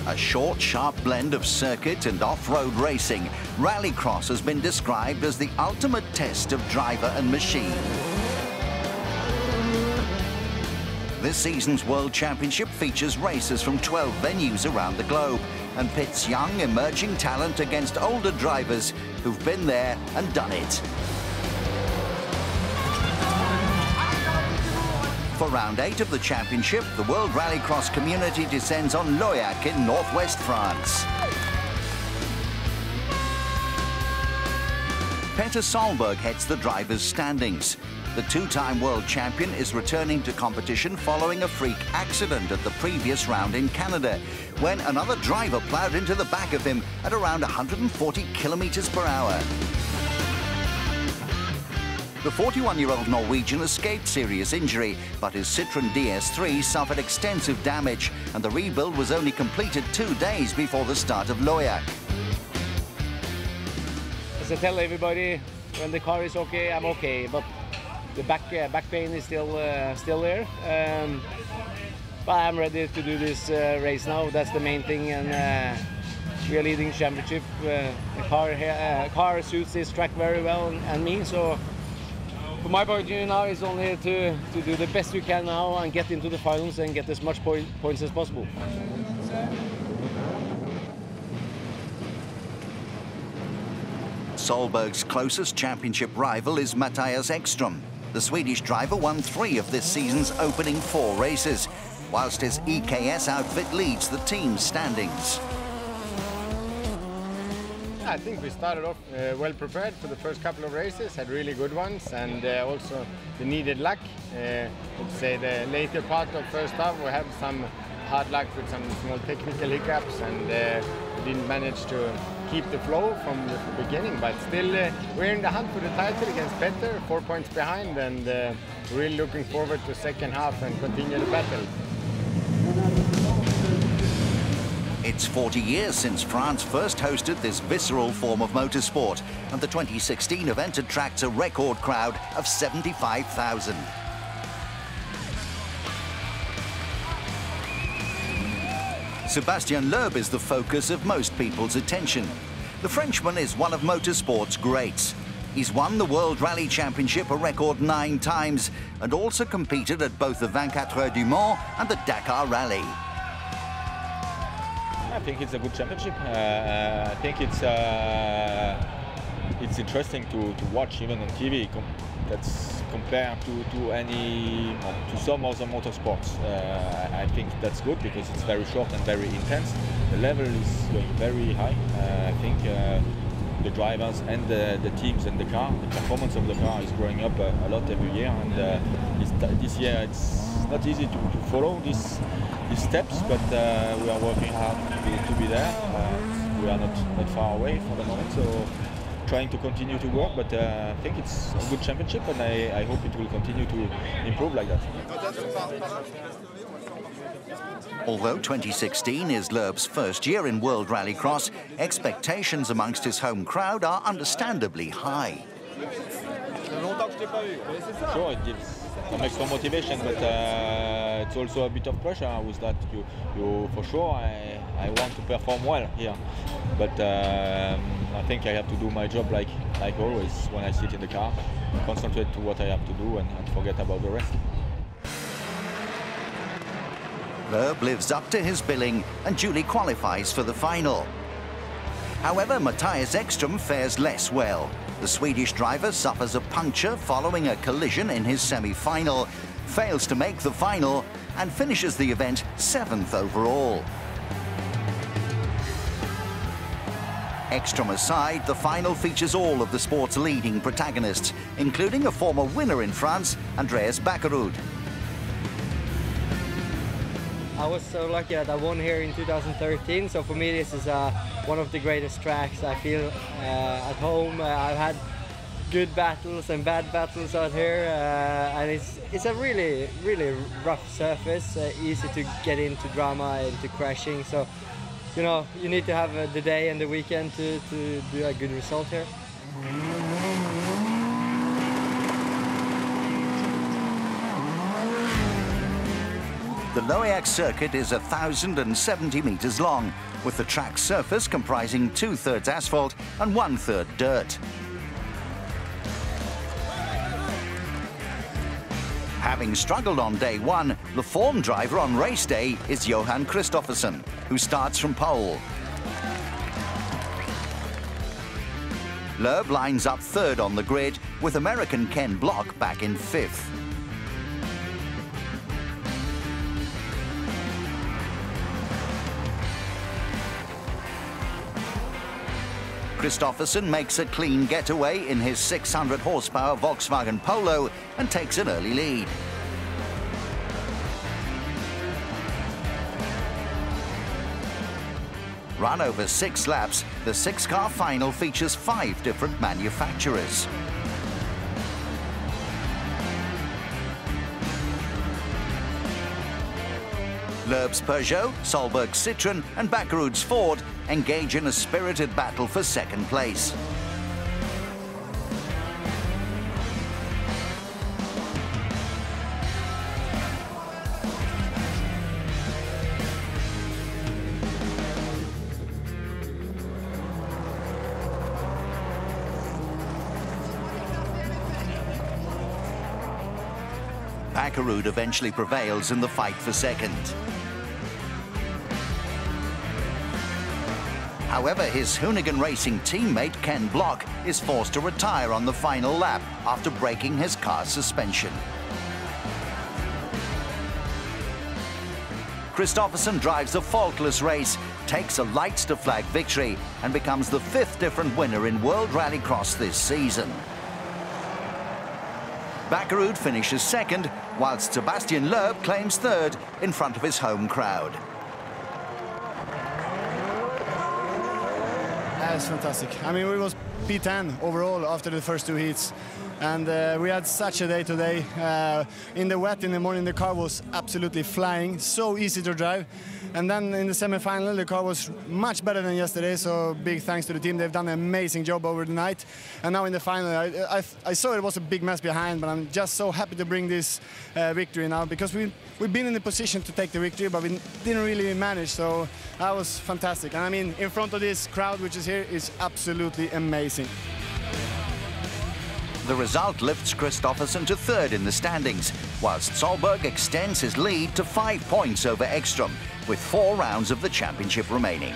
A short, sharp blend of circuit and off-road racing, Rallycross has been described as the ultimate test of driver and machine. This season's World Championship features races from 12 venues around the globe and pits young, emerging talent against older drivers who've been there and done it. For round 8 of the championship, the World Rallycross community descends on Loheac in northwest France. Peter Solberg heads the drivers' standings. The two-time world champion is returning to competition following a freak accident at the previous round in Canada, when another driver ploughed into the back of him at around 140 kilometers per hour. The 41-year-old Norwegian escaped serious injury, but his Citroën DS3 suffered extensive damage, and the rebuild was only completed 2 days before the start of Loheac. As I tell everybody, when the car is okay, I'm okay, but the back pain is still there. But I'm ready to do this race now. That's the main thing, and we are leading championship. The car suits this track very well, and me. So for my point of view now is only to do the best we can now and get into the finals and get as much points as possible. Solberg's closest championship rival is Mattias Ekström. The Swedish driver won 3 of this season's opening 4 races, whilst his EKS outfit leads the team's standings. I think we started off well prepared for the first couple of races, had really good ones, and also the needed luck. I'd say the later part of first half we had some hard luck with some small technical hiccups, and we didn't manage to keep the flow from the beginning, but still we're in the hunt for the title against Petter, 4 points behind, and really looking forward to second half and continue the battle. It's 40 years since France first hosted this visceral form of motorsport, and the 2016 event attracts a record crowd of 75,000. Sébastien Loeb is the focus of most people's attention. The Frenchman is one of motorsport's greats. He's won the World Rally Championship a record 9 times and also competed at both the 24 Heures du Mans and the Dakar Rally. I think it's a good championship. I think it's interesting to watch even on TV. That's compared to some other motorsports. I think that's good because it's very short and very intense. The level is going very high. I think the drivers and the teams and the car, the performance of the car is growing up a lot every year. And this year it's not easy to follow these steps, but we are working hard to be there. We are not far away for the moment, so trying to continue to work, but I think it's a good championship, and I hope it will continue to improve like that. Although 2016 is Loeb's first year in World Rallycross, expectations amongst his home crowd are understandably high. Sure, it gives some extra motivation, but it's also a bit of pressure with that. You for sure, I want to perform well here, but I think I have to do my job like always when I sit in the car, concentrate to what I have to do and forget about the rest. Loeb lives up to his billing and duly qualifies for the final. However, Mattias Ekström fares less well. The Swedish driver suffers a puncture following a collision in his semi-final, fails to make the final, and finishes the event 7th overall. Ekström aside, the final features all of the sport's leading protagonists, including a former winner in France, Andreas Bakkerud. I was so lucky that I won here in 2013, so for me this is one of the greatest tracks. I feel at home. I've had good battles and bad battles out here, and it's a really rough surface, easy to get into drama, into crashing, so you know, you need to have the day and the weekend to do a good result here. The Loheac circuit is 1,070 meters long, with the track surface comprising 2/3 asphalt and 1/3 dirt. Having struggled on day one, the form driver on race day is Johan Kristoffersson, who starts from pole. Loeb lines up third on the grid, with American Ken Block back in fifth. Kristoffersson makes a clean getaway in his 600 horsepower Volkswagen Polo and takes an early lead. Run over 6 laps, the 6-car final features 5 different manufacturers. Loeb's Peugeot, Solberg's Citroën and Bakkerud's Ford engage in a spirited battle for second place. Bakkerud eventually prevails in the fight for second. However, his Hoonigan Racing teammate Ken Block is forced to retire on the final lap after breaking his car's suspension. Kristoffersson drives a faultless race, takes a lights-to-flag victory and becomes the 5th different winner in World Rallycross this season. Bakkerud finishes second, whilst Sebastian Loeb claims third in front of his home crowd. That's fantastic. I mean, we was P10 overall after the first 2 heats. And we had such a day today. In the wet in the morning, the car was absolutely flying, so easy to drive. And then in the semi-final, the car was much better than yesterday, so big thanks to the team. They've done an amazing job over the night. And now in the final, I saw it was a big mess behind, but I'm just so happy to bring this victory now, because we've been in the position to take the victory, but we didn't really manage, so that was fantastic. And I mean, in front of this crowd, which is here, is absolutely amazing. The result lifts Kristoffersson to third in the standings, whilst Solberg extends his lead to 5 points over Ekstrom, with 4 rounds of the championship remaining.